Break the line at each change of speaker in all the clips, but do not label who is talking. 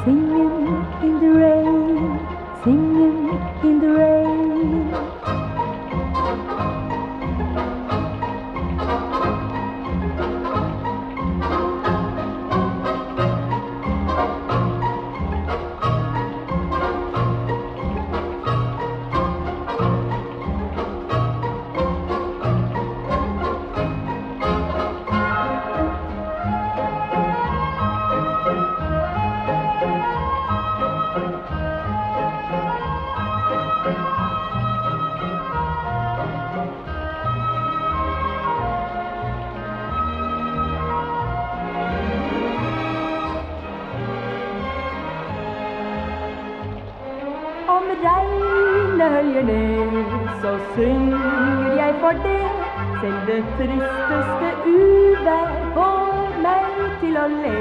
Singing in the rain, singing in the rain. Om regnet høljer ned, så synger jeg for det. Selv det tristeste uvær får meg til å le.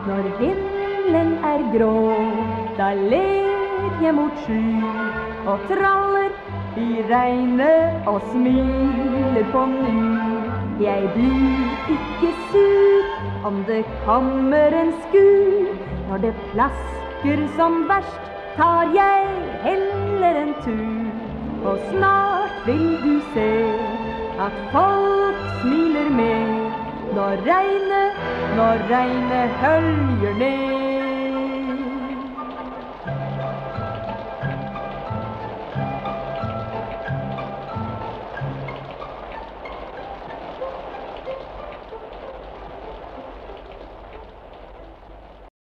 Når himmelen er grå, da ler jeg mot sky og traller i regnet og smiler på ny. Jeg blir ikke sur om det kommer en skur. Når det plasker som verst, tar jeg heller en tur, og snart vil du se at folk smiler med når regnet høljer ned.